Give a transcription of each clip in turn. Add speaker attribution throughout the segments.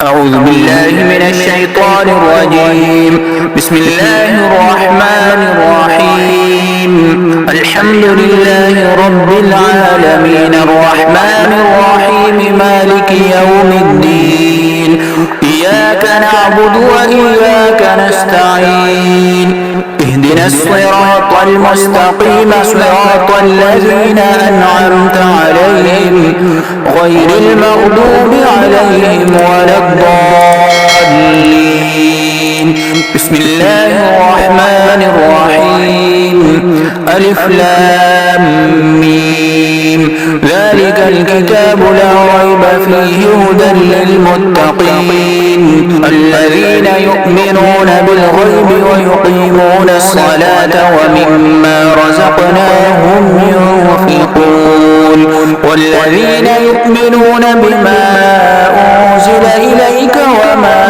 Speaker 1: أعوذ بالله من الشيطان الرجيم. بسم الله الرحمن الرحيم. الحمد لله رب العالمين الرحمن الرحيم مالك يوم الدين. إياك نعبد وإياك نستعين. اهدنا الصراط المستقيم صراط الذين أنعمت عليهم غير المغضوب عليهم ولا الضالين. بسم الله الرحمن الرحيم. ألف لام ميم. ذلك الكتاب لا ريب فيه هدى للمتقين الذين يؤمنون بالغيب ويقيمون الصلاة ومما رزقناهم ينفقون والذين يؤمنون بما أنزل إليك وما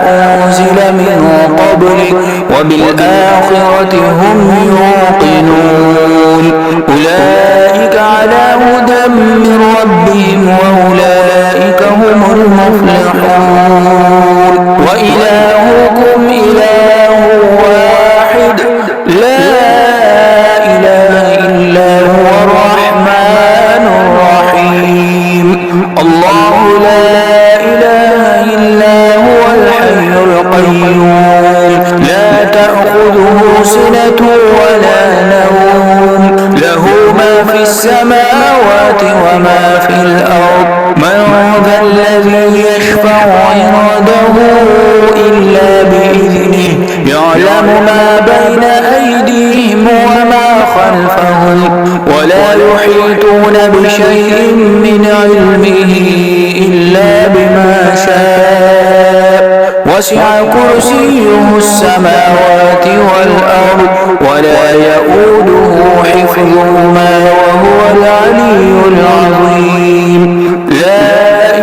Speaker 1: أنزل من قبلك وبالآخرة هم يوقنون أولئك على هدى من ربهم وأولئك هم المفلحون. وإلهكم إله واحد لا إله إلا هو الرحمن الرحيم. الله لا إله إلا هو الحي القيوم لا تأخذه سنة ولا نوم له ما في السماوات وما في الأرض من ذا الذي يشفع عنده إلا بإذنه يعلم ما بين أيديهم وما خلفهم ولا يحيطون بشيء من علمه إلا بما شاء وسع كرسيه السماوات والأرض ولا يؤوده حفظهما وهو العلي العظيم. لا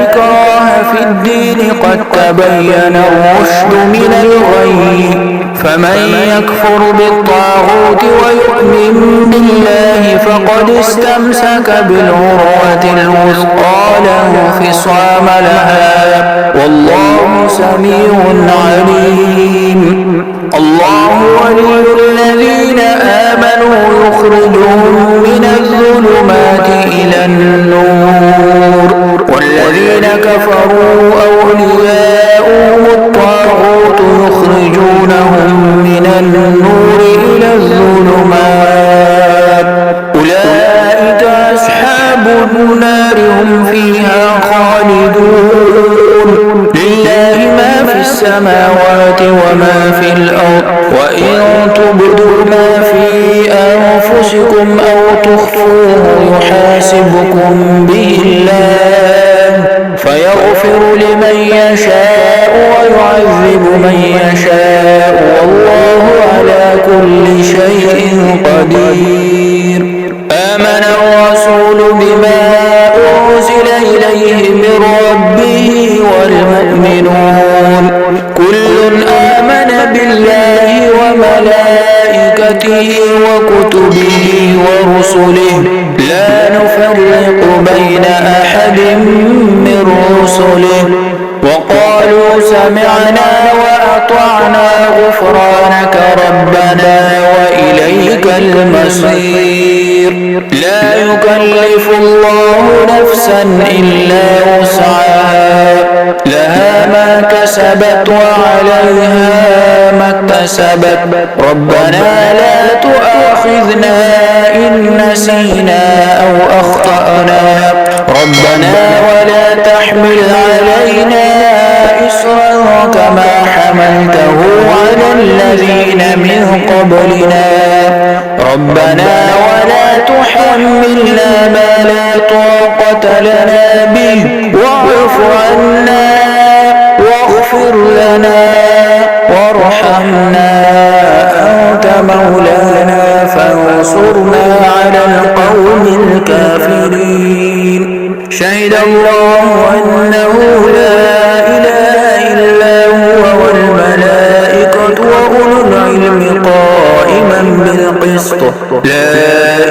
Speaker 1: إكراه في الدين قد تبين الرشد من الغي فمن يكفر بالطاغوت ويؤمن بالله فقد استمسك بالعروة الوثقى لا انفصام لها والله سميع عليم. الله ولي الذين آمنوا يخرجهم من الظلمات إلى النور والذين كفروا أولياؤهم الطاغوت يخرجونهم من النور إلى الظلمات أولئك أصحاب النار هم فيها خالدون. لله ما في السماوات وما في الأرض وإن تبدوا ما في أنفسكم أو تخفوه يحاسبكم به الله فيغفر لمن يشاء ويعذب من يشاء والله على كل شيء قدير. آمن الرسول بما أنزل إليه من ربه والمؤمنون كل آمن بالله وملائكته وكتبه ورسله لا نفرق بين أحد من رسله وقالوا سمعنا وأطعنا غفرانك ربنا وإليك المصير. لا يكلف الله نفسا إلا وسعها لها ما كسبت وعليها ما اكتسبت ربنا لا تؤاخذنا إن نسينا أو أخطأنا ربنا ولا تحمل علينا إصرا كما حملته على الذين من قبلنا ربنا ولا تحملنا ما لا طاقة لنا به واعف عنا واغفر لنا وارحمنا أنت مولانا فانصرنا على القوم الكافرين. شهد الله أنه لا إله إلا هو والملائكة وأولو العلم قائما بالقسط لا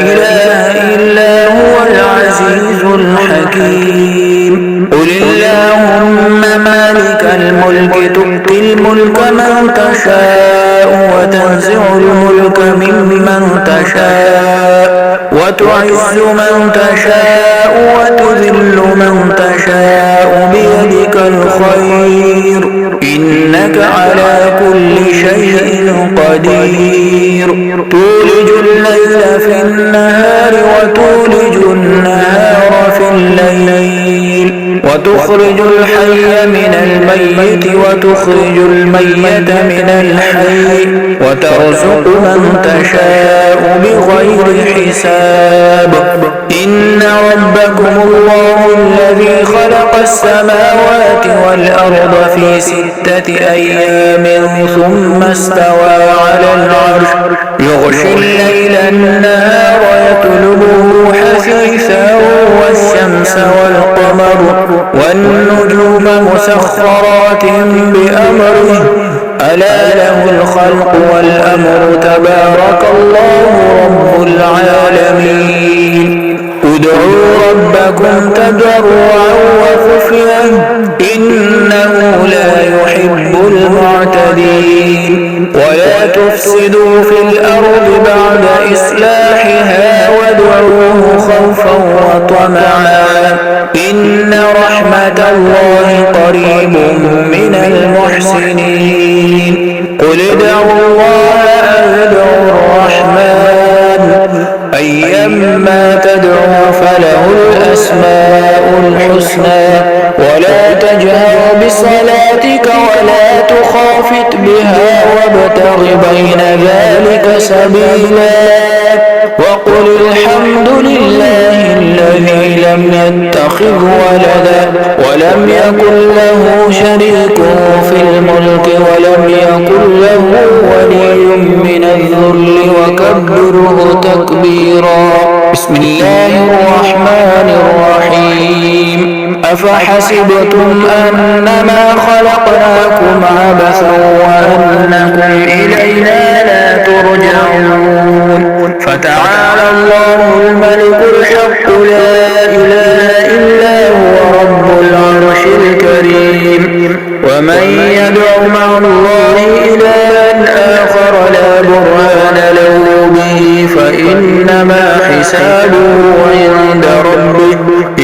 Speaker 1: إله إلا هو العزيز الحكيم. قل اللهم مالك مالك الملك تؤتي الملك من تشاء وتنزع الملك ممن تشاء وتعز من تشاء وتذل من تشاء بيدك الخير إنك على كل شيء قدير تولج الليل في النهار وتولج النهار في الليل وتخرج الحي من الميت وتخرج الميت من الحي وترزق من تشاء بغير حساب إن ربكم الله الذي خلق السماوات والأرض في 6 أيام ثم استوى على العرش يغشي الليل النهار يطلبه حثيثا والشمس والقمر والنجوم مسخرات بأمره ألا له الخلق والأمر تبارك الله رب العالمين ادعوا ربكم تضرعا وخفيا إنه لا يحب المعتدين ولا تفسدوا في الأرض بعد إصلاحها وادعوه خوفا وطمعا إن رحمة الله قريب من المحسنين قل ادعوا الله أو ادعوا الرحمن أيما تدعوا فله الأسماء الحسنى ولا تجهر بصلاتك ولا تخافت بها وابتغ بين ذلك سبيلا وقل الحمد لله الذي لم يتخذ ولدا ولم يكن له شريك في الملك ولم يكن له ولي من الذل وكبره تكبيرا بسم الله الرحمن الرحيم أفحسبتم أنما خلقناكم عبثا وأنكم إلينا لا ترجعون فتعالى الله الملك الحق لا إله إلا هو رب العرش الكريم ومن يدع مع الله إلها آخر لا برهان له به فإنما حسابه عند ربه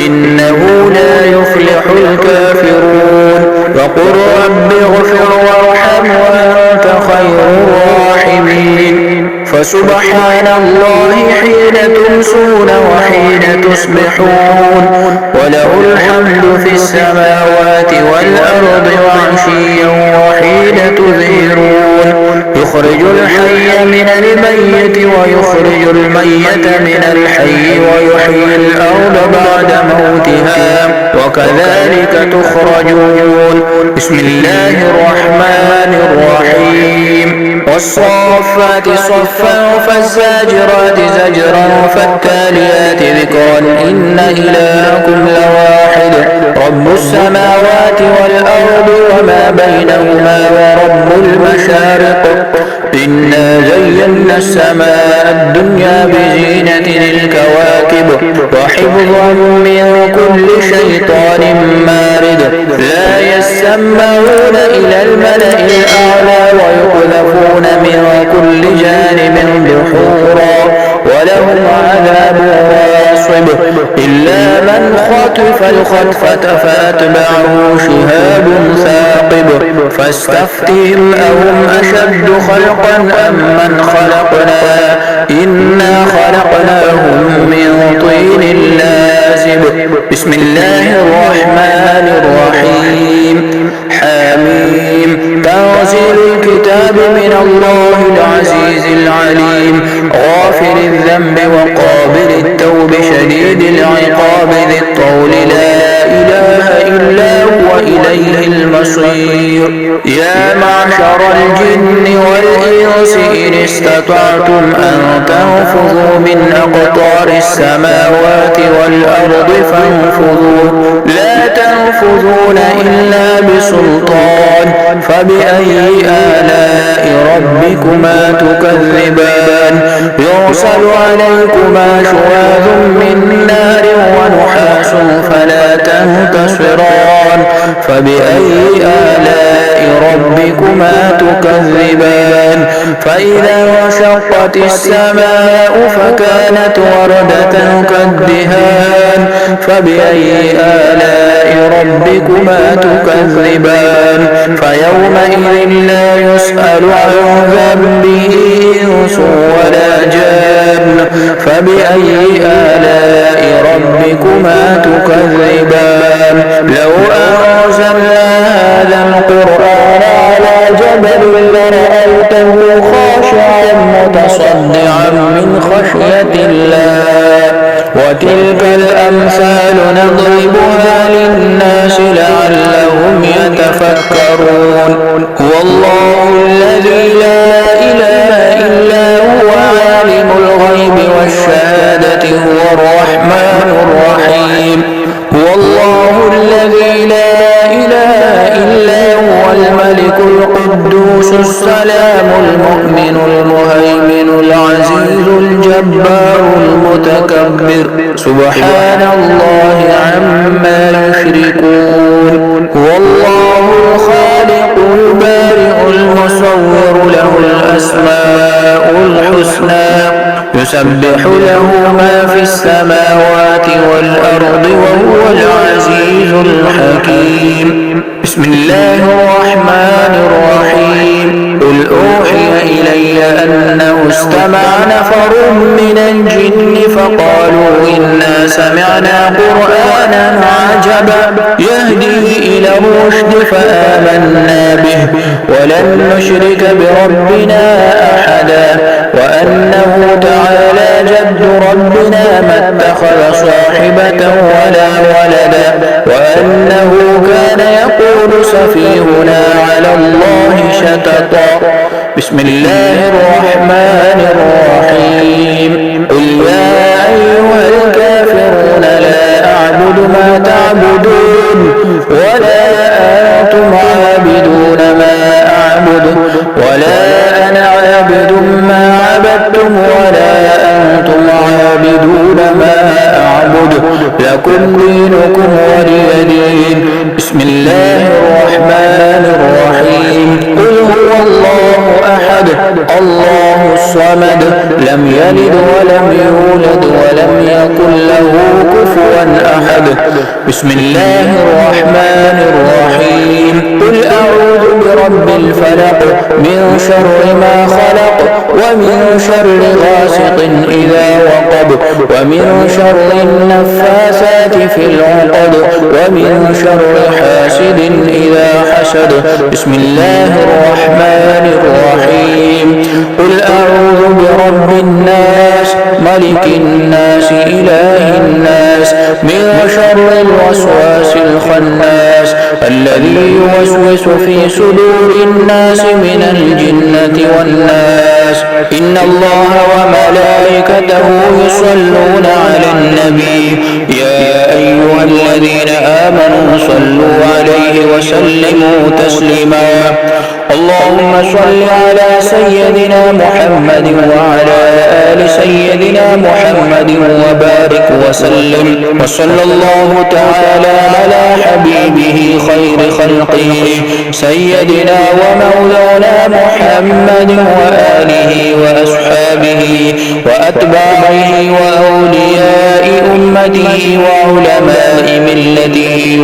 Speaker 1: إنه لا يفلح الكافرون وقل رب اغفر وارحم وأنت خير الراحمين فسبحان الله حين تمسون وحين تصبحون وله الحمد في السماوات والأرض وعشيا وحين تظهرون يخرج الحي من الميت ويخرج الميت من الحي ويحيي الأرض بعد موتها وكذلك تخرجون بسم الله الرحمن الرحيم والصافات صفا فالزاجرات زجرا فالتاليات ذكرا إن إلهكم لواحد رب السماوات والأرض وما بينهما ورب المشارق إنا زينا السماء الدنيا بزينة الكواكب وحفظا من كل شيطان مارد لا يسمعون إلى الملأ الأعلى ويقذفون من كل جانب دحورا ولهم عذاب واصب إلا من خطف الخطفة فأتبعه شهاب ثاقب فاستفتهم أهم أشد خلقا أم من خلقنا إنا خلقناهم من طين لازب بسم الله الرحمن الرحيم حميم تنزيل الكتاب من الله العزيز العليم غافر الذنب وقابل التوب شديد العقاب ذي الطول لا إله إلا هو إليه المصير يا معشر الجن والإنس إن استطعتم أن تنفذوا من أقطار السماوات والأرض فانفذوا لا تنفذون إلا بسلطان فبأي آلاء ربكما تكذبان يرسل عليكما شواظ من نار ونحاس فلا تنتصران فبأي آلاء ربكما تكذبان فإذا انشقت السماء فكانت وردة كالدهان فبأي آلاء ربكما تكذبان فيومئذ لا يسأل عن ذنبه إنس ولا جان فبأي آلاء ربكما تكذبان لو أنزلنا هذا القرآن على جبل لرأيته خاشعا متصدعا من خشية الله وتلك الأمثال نضربها للناس لعلهم يتفكرون هو الله الذي لا إله إلا هو عالم الغيب والشهادة هو الرحمن الرحيم هو الله الذي لا إله إلا هو الملك القدوس السلام المؤمن المهيمن العزيز الجبار المتكبر سبحان الله عما يشركون هو الله الخالق البارئ المصور له الأسماء الحسنى يسبح له ما في السماوات والأرض وهو العزيز الحكيم بسم الله الرحمن الرحيم قل أوحي إلي أنه استمع نفر من الجن فقالوا إنا سمعنا قرآنا عجبا يهدي إلى الرشد فآمنا به ولن نشرك بربنا أحدا وأنه تعالى جد ربنا ما اتخذ صاحبة ولا ولدا وأنه كان يقول سفيهنا على الله شططا بسم الله الرحمن الرحيم قل يا أيها الكافرون لا أعبد ما تعبدون ولا أنتم عابدون ما أعبد ولا أنا عابد ما عبدتم ولا أنتم عابدون ما أعبد لكم دينكم ولي دين بسم الله الرحمن الرحيم قل هو الله أحد الله الصمد لم يلد ولم يولد ولم يكن له كفوا أحد بسم الله الرحمن الرحيم قل أعوذ برب الفلق من شر ما خلق ومن شر غاسق إذا وقب ومن شر النفاثات في العقد ومن شر حاسد إذا حسد بسم الله الرحمن الرحيم قل أعوذ برب الناس ملك الناس إله الناس من شر الوسواس الخناس الذي يوسوس في صدور الناس من الجنة والناس إن الله وملائكته يصلون على النبي يا أيها الذين آمنوا صلوا عليه وسلموا تسليما اللهم صل على سيدنا محمد وعلى آل سيدنا محمد وبارك وسلم وصلى الله تعالى على حبيبه خير خلقه سيدنا ومولانا محمد وآله وأصحابه وأتباعه وأولياء أمته وعلماء ملته